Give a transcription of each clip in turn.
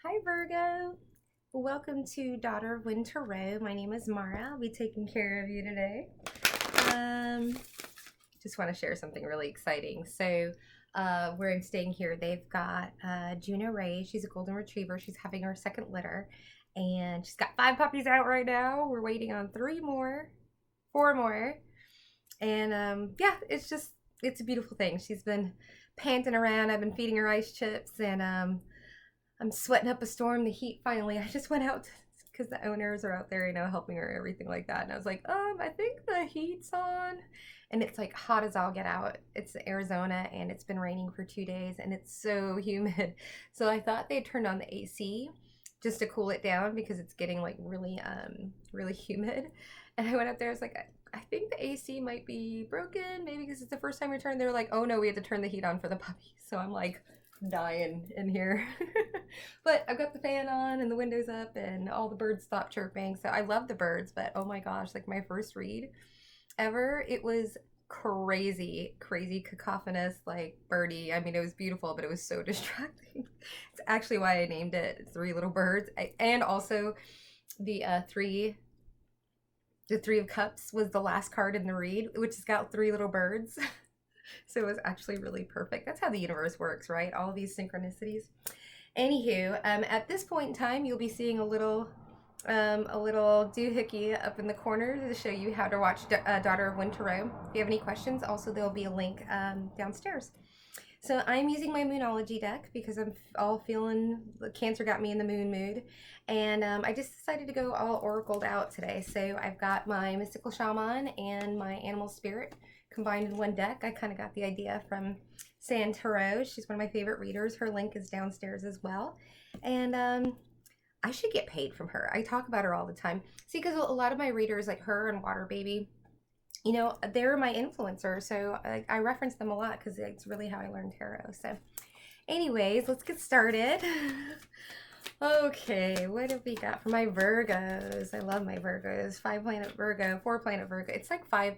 Hi Virgo, welcome to Daughter of Wind Tarot. My name is Mara. I'll be taking care of you today. Just want to share something really exciting. So where I'm staying here, they've got Juno Ray. She's a golden retriever. She's having her second litter, and she's got 5 puppies out right now. We're waiting on 4 more, and yeah, it's a beautiful thing. She's been panting around. I've been feeding her ice chips, and I'm sweating up a storm. The heat finally. I just went out because the owners are out there, helping her, everything like that. And I was like, I think the heat's on. And it's like hot as all get out. It's Arizona and it's been raining for 2 days and it's so humid. So I thought they turned on the AC just to cool it down because it's getting like really humid. And I went up there, I was like, I think the AC might be broken, maybe because it's the first time we turned. They're like, oh no, we had to turn the heat on for the puppies. So I'm like, dying in here. But I've got the fan on and the windows up and all the birds stopped chirping. So I love the birds, but oh my gosh, like my first read ever, it was crazy cacophonous, like birdie. I mean, it was beautiful, but it was so distracting. It's actually why I named it Three Little Birds. And also the three of cups was the last card in the read, which has got 3 little birds. So it was actually really perfect. That's how the universe works, right? All these synchronicities. Anywho, at this point in time, you'll be seeing a little doohickey up in the corner to show you how to watch Daughter of Wind Tarot. If you have any questions, also there'll be a link downstairs. So I'm using my Moonology deck because I'm all feeling Cancer got me in the moon mood. And I just decided to go all oracled out today. So I've got my Mystical Shaman and my Animal Spirit combined in one deck. I kind of got the idea from San Tarot. She's one of my favorite readers. Her link is downstairs as well. And I should get paid from her. I talk about her all the time. See, because a lot of my readers, like her and Water Baby, they're my influencer. So I reference them a lot because it's really how I learned tarot. So anyways, let's get started. Okay, what have we got for my Virgos? I love my Virgos. 5 planet Virgo, 4 planet Virgo. It's like 5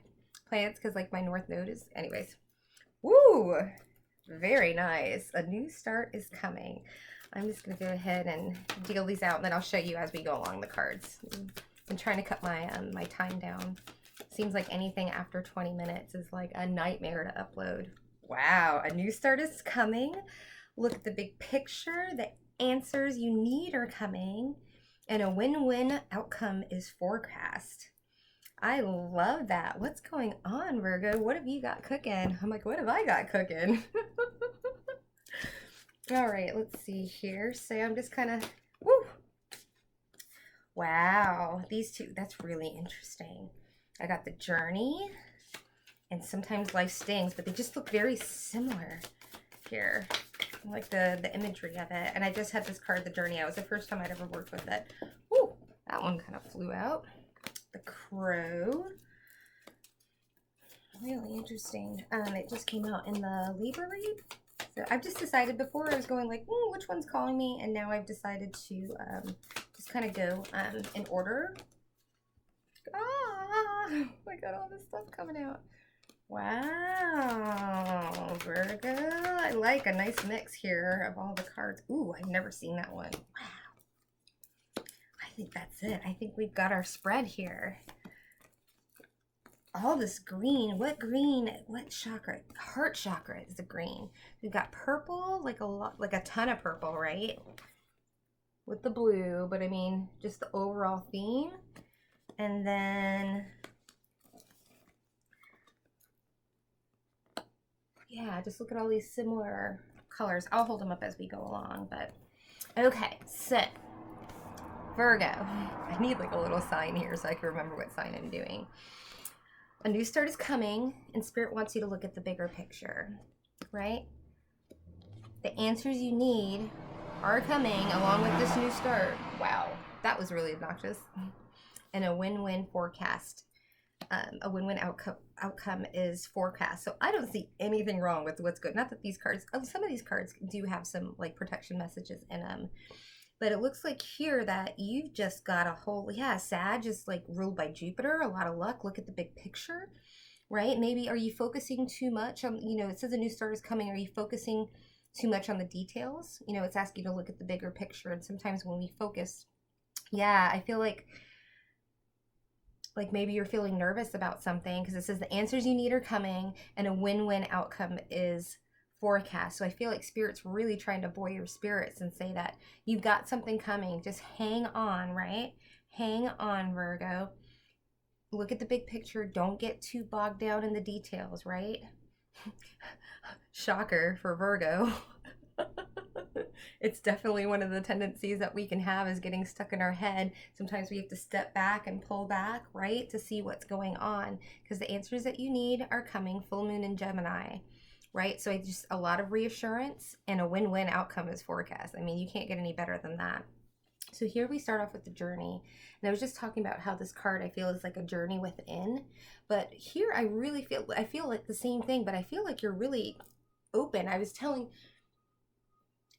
planets because like my North Node is, anyways. Woo! Very nice. A new start is coming. I'm just going to go ahead and deal these out and then I'll show you as we go along the cards. I'm trying to cut my my time down. Seems like anything after 20 minutes is like a nightmare to upload. Wow, a new start is coming. Look at the big picture. The answers you need are coming. And a win-win outcome is forecast. I love that. What's going on, Virgo? What have you got cooking? I'm like, what have I got cooking? All right, let's see here. So I'm just kind of, woo. Wow, these two, that's really interesting. I got the Journey, and sometimes Life Stings, but they just look very similar here. I like the imagery of it. And I just had this card, the Journey. It was the first time I'd ever worked with it. Woo, that one kind of flew out. The Crow. Really interesting. It just came out in the Libra read. So I've just decided, before I was going like, which one's calling me? And now I've decided to just kind of go in order. I got all this stuff coming out. Wow, Virgo. I like a nice mix here of all the cards. Ooh, I've never seen that one. Wow. I think that's it. I think we've got our spread here. All this green. What green? What chakra? Heart chakra is the green. We've got purple, like a ton of purple, right? With the blue, but I mean, just the overall theme. And then, yeah, just look at all these similar colors. I'll hold them up as we go along, but okay, so Virgo. I need like a little sign here so I can remember what sign I'm doing. A new start is coming, and Spirit wants you to look at the bigger picture, right? The answers you need are coming along with this new start. Wow, that was really obnoxious. And a win-win forecast. A win-win outcome is forecast. So I don't see anything wrong with what's good. Not that these cards, some of these cards do have some like protection messages in them. But it looks like here that you've just got a whole, Sag is like ruled by Jupiter, a lot of luck. Look at the big picture, right? Maybe are you focusing too much on, it says a new start is coming. Are you focusing too much on the details. You know, it's asking you to look at the bigger picture. And sometimes when we focus, yeah, I feel like maybe you're feeling nervous about something, because it says the answers you need are coming and a win-win outcome is forecast. So I feel like Spirit's really trying to buoy your spirits and say that you've got something coming. Just hang on, right? Hang on, Virgo. Look at the big picture. Don't get too bogged down in the details, right? Shocker for Virgo. It's definitely one of the tendencies that we can have, is getting stuck in our head. Sometimes we have to step back and pull back, right, to see what's going on, because the answers that you need are coming. Full moon in Gemini, right? So it's just a lot of reassurance, and a win-win outcome is forecast. I mean, you can't get any better than that. So here we start off with the journey. And I was just talking about how this card, I feel, is like a journey within. But here I really feel like the same thing, but I feel like you're really open. I was telling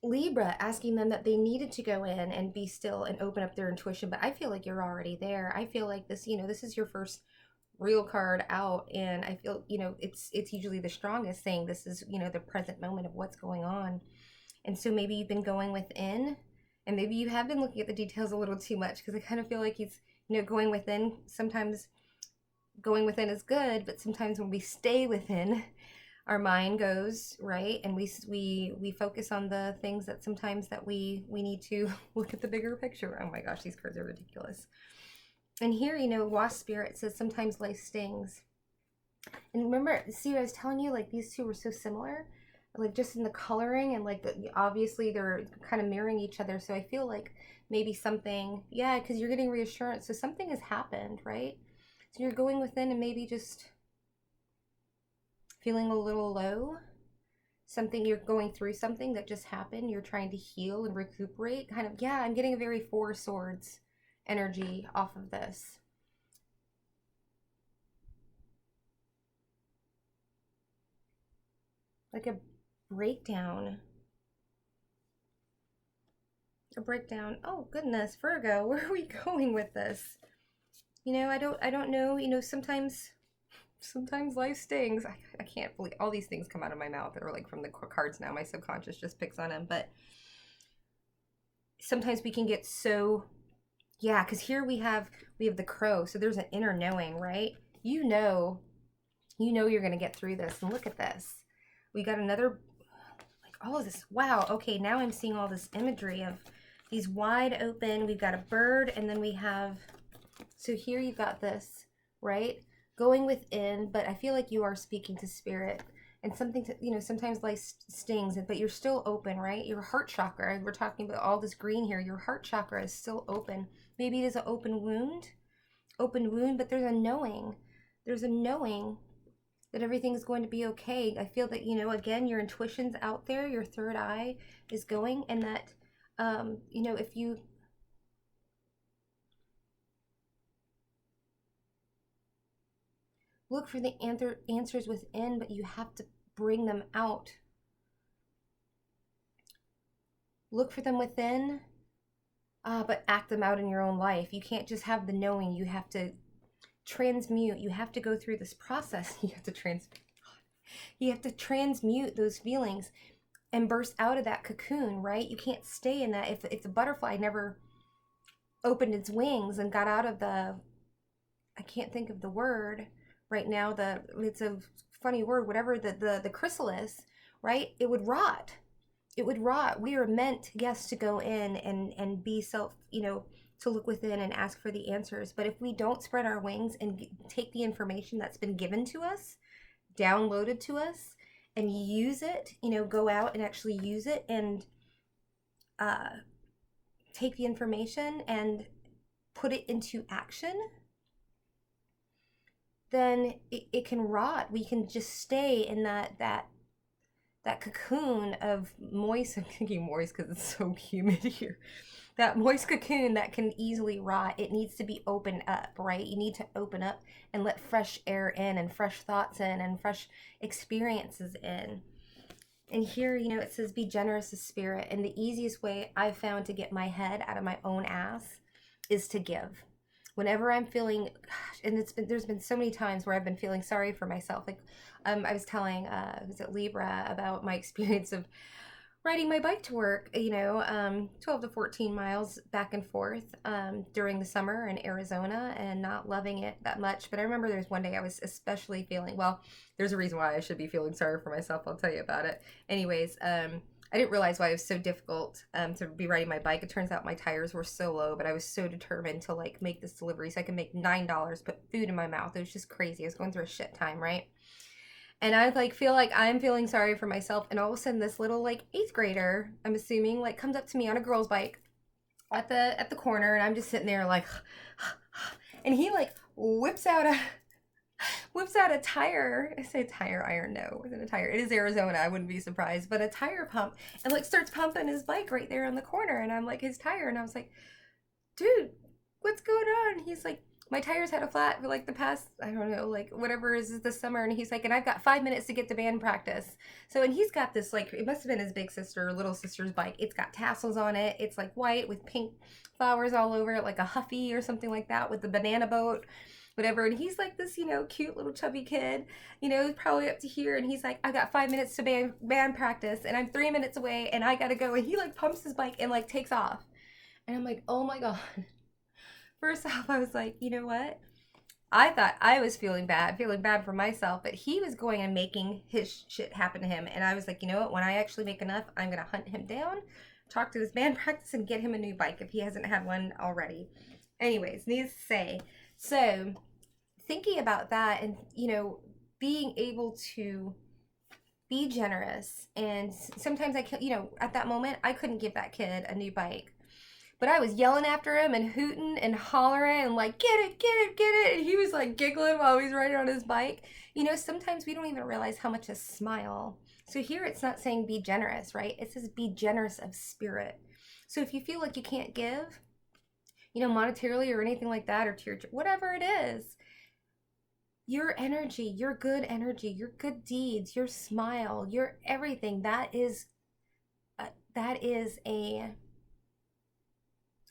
Libra, asking them that they needed to go in and be still and open up their intuition, but I feel like you're already there. I feel like this, you know, this is your first real card out, and I feel, you know, it's usually the strongest thing. This is, you know, the present moment of what's going on. And so maybe you've been going within, and maybe you have been looking at the details a little too much, because I kind of feel like he's, you know, going within. Sometimes going within is good, but sometimes when we stay within, our mind goes, right? And we focus on the things that sometimes that we need to look at the bigger picture. Oh my gosh, these cards are ridiculous. And here, you know, Wasp Spirit says sometimes life stings. And remember, see, I was telling you, like, these two were so similar, like just in the coloring, and like obviously they're kind of mirroring each other. So I feel like maybe something, yeah, because you're getting reassurance. So something has happened, right? So you're going within and maybe just feeling a little low, something, you're going through something that just happened, you're trying to heal and recuperate, kind of. Yeah, I'm getting a very Four of Swords energy off of this. Like a breakdown. Oh goodness, Virgo, where are we going with this? You know, I don't know. You know, sometimes life stings. I can't believe all these things come out of my mouth that are like from the cards now. My subconscious just picks on them. But sometimes we can get so, yeah, because here we have the Crow. So there's an inner knowing, right? You know you're going to get through this. And look at this. We got another, like, all of this. Wow. Okay, now I'm seeing all this imagery of these wide open. We've got a bird, and then we have, so here you've got this, right? Going within, but I feel like you are speaking to Spirit, and something to, you know, sometimes life stings, but you're still open, right? Your heart chakra, we're talking about all this green here, your heart chakra is still open. Maybe it is an open wound, but there's a knowing that everything's going to be okay. I feel that, you know, again, your intuition's out there, your third eye is going, and that, you know, if you, look for the answers within, but you have to bring them out. Look for them within, but act them out in your own life. You can't just have the knowing. You have to transmute. You have to go through this process. You have to transmute those feelings and burst out of that cocoon, right? You can't stay in that. If the butterfly never opened its wings and got out of the, I can't think of the word right now, it's a funny word, whatever, the chrysalis, right? It would rot. We are meant, yes, to go in and be self, you know, to look within and ask for the answers. But if we don't spread our wings and take the information that's been given to us, downloaded to us, and use it, you know, go out and actually use it, and take the information and put it into action, then it can rot. We can just stay in that cocoon of moist, I'm thinking moist because it's so humid here, that moist cocoon that can easily rot. It needs to be opened up, right? You need to open up and let fresh air in, and fresh thoughts in, and fresh experiences in. And here, you know, it says be generous of spirit, and the easiest way I've found to get my head out of my own ass is to give. Whenever I'm feeling, gosh, and there's been so many times where I've been feeling sorry for myself. Like, I was telling, was it Libra, about my experience of riding my bike to work, 12 to 14 miles back and forth during the summer in Arizona, and not loving it that much. But I remember there's one day I was especially feeling, well, there's a reason why I should be feeling sorry for myself. I'll tell you about it. Anyways, I didn't realize why it was so difficult to be riding my bike. It turns out my tires were so low, but I was so determined to like make this delivery so I could make $9, put food in my mouth. It was just crazy. I was going through a shit time, right? And I like feel like I'm feeling sorry for myself, and all of a sudden this little like 8th grader, I'm assuming, like comes up to me on a girl's bike at the corner, and I'm just sitting there like and he like whips out a tire. I say tire iron, no, it wasn't a tire. It is Arizona, I wouldn't be surprised, but a tire pump, and like starts pumping his bike right there on the corner, and I'm like, his tire, and I was like, dude, what's going on? He's like, my tires had a flat for like the past, I don't know, like whatever is this summer. And he's like, and I've got 5 minutes to get to band practice. So, and he's got this, like, it must have been his big sister or little sister's bike. It's got tassels on it. It's like white with pink flowers all over it, like a Huffy or something like that with the banana boat, whatever. And he's like this, cute little chubby kid, probably up to here. And he's like, I got 5 minutes to band practice, and I'm 3 minutes away, and I gotta go. And he like pumps his bike and like takes off. And I'm like, oh my God. First off, I was like, you know what? I thought I was feeling bad for myself, but he was going and making his shit happen to him. And I was like, you know what? When I actually make enough, I'm going to hunt him down, talk to his band practice, and get him a new bike if he hasn't had one already. Anyways, needless to say, so thinking about that and, being able to be generous. And sometimes at that moment, I couldn't give that kid a new bike. But I was yelling after him and hooting and hollering and like, get it, get it, get it. And he was like giggling while he was riding on his bike. Sometimes we don't even realize how much a smile. So here it's not saying be generous, right? It says be generous of spirit. So if you feel like you can't give, monetarily or anything like that, or to your, whatever it is, your energy, your good energy, your good deeds, your smile, your everything, that is a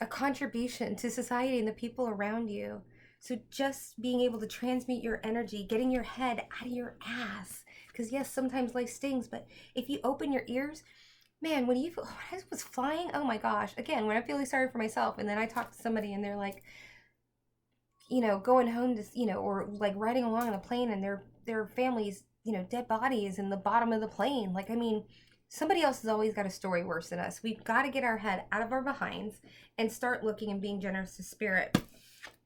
contribution to society and the people around you. So just being able to transmute your energy, getting your head out of your ass, because yes, sometimes life stings, but if you open your ears, man, when I was flying, oh my gosh, again, when I'm feeling sorry for myself, and then I talk to somebody and they're like, going home to, or like riding along on a plane, and their families, dead bodies in the bottom of the plane. Like, I mean, somebody else has always got a story worse than us. We've got to get our head out of our behinds and start looking and being generous to spirit.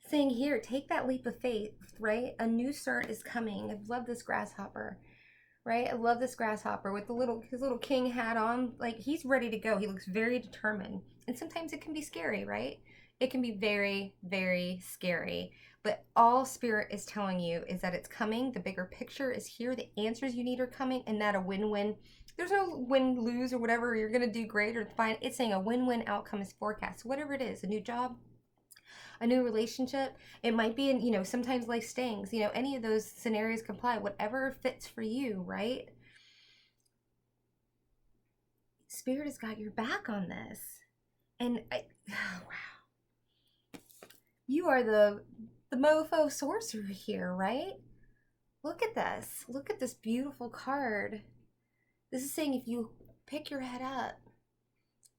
Saying here, take that leap of faith, right? A new start is coming. I love this grasshopper, right? I love this grasshopper with his little king hat on. Like, he's ready to go. He looks very determined. And sometimes it can be scary, right? It can be very, very scary. But all spirit is telling you is that it's coming. The bigger picture is here. The answers you need are coming, and that a win-win. There's no win, lose, or whatever. You're going to do great or fine. It's saying a win-win outcome is forecast. Whatever it is, a new job, a new relationship. It might be, sometimes life stings. Any of those scenarios comply. Whatever fits for you, right? Spirit has got your back on this. And wow. You are the mofo sorcerer here, right? Look at this. Look at this beautiful card. This is saying if you pick your head up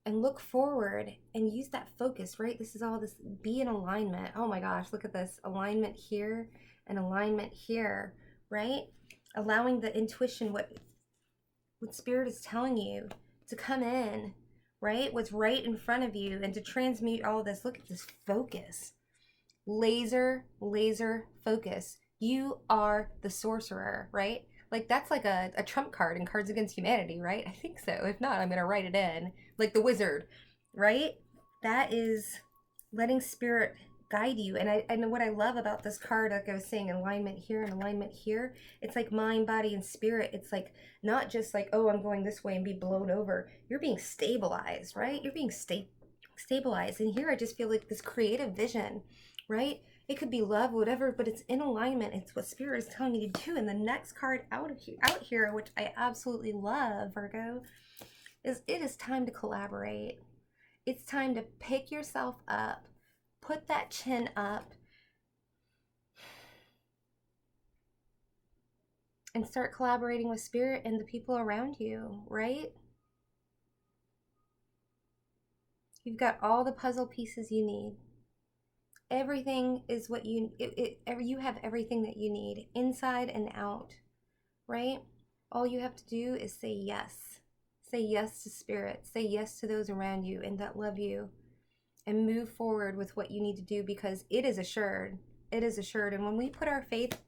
and look forward and use that focus, right? This is all this, be in alignment. Oh my gosh, look at this. Alignment here and alignment here, right? Allowing the intuition, what spirit is telling you to come in, right? What's right in front of you, and to transmute all this. Look at this focus. Laser focus. You are the sorcerer, right? Like, that's like a trump card in Cards Against Humanity, right? I think so. If not, I'm going to write it in. Like the wizard, right? That is letting spirit guide you. And what I love about this card, like I was saying, alignment here and alignment here, it's like mind, body, and spirit. It's like not just like, oh, I'm going this way and be blown over. You're being stabilized, right? You're being stabilized. And here I just feel like this creative vision, right? It could be love, whatever, but it's in alignment. It's what spirit is telling you to do. And the next card out here, which I absolutely love, Virgo, is it is time to collaborate. It's time to pick yourself up, put that chin up, and start collaborating with spirit and the people around you, right? You've got all the puzzle pieces you need. Everything is what you have everything that you need inside and out, right? All you have to do is say yes. Say yes to spirit. Say yes to those around you and that love you, and move forward with what you need to do, because it is assured. It is assured. And when we put our faith,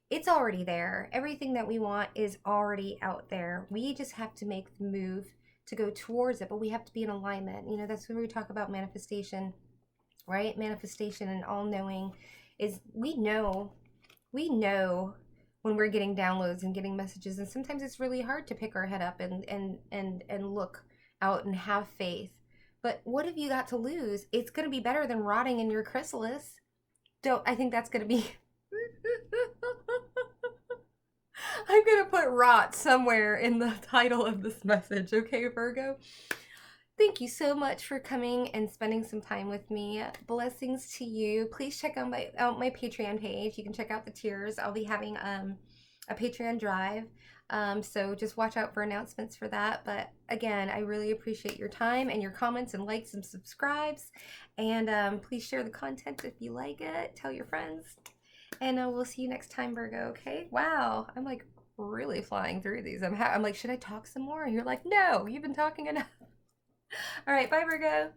it's already there. Everything that we want is already out there. We just have to make the move to go towards it, but we have to be in alignment. You know, that's when we talk about manifestation, right? Manifestation and all knowing is we know when we're getting downloads and getting messages, and sometimes it's really hard to pick our head up and look out and have faith. But what have you got to lose? It's going to be better than rotting in your chrysalis. I think that's going to be I'm going to put rot somewhere in the title of this message, okay, Virgo? Thank you so much for coming and spending some time with me. Blessings to you. Please check out my Patreon page. You can check out the tiers. I'll be having a Patreon drive. So just watch out for announcements for that. But again, I really appreciate your time and your comments and likes and subscribes. And please share the content if you like it. Tell your friends. And we'll see you next time, Virgo, okay? Wow, I'm like really flying through these. I'm like, should I talk some more? And you're like, no, you've been talking enough. All right, bye, Virgo.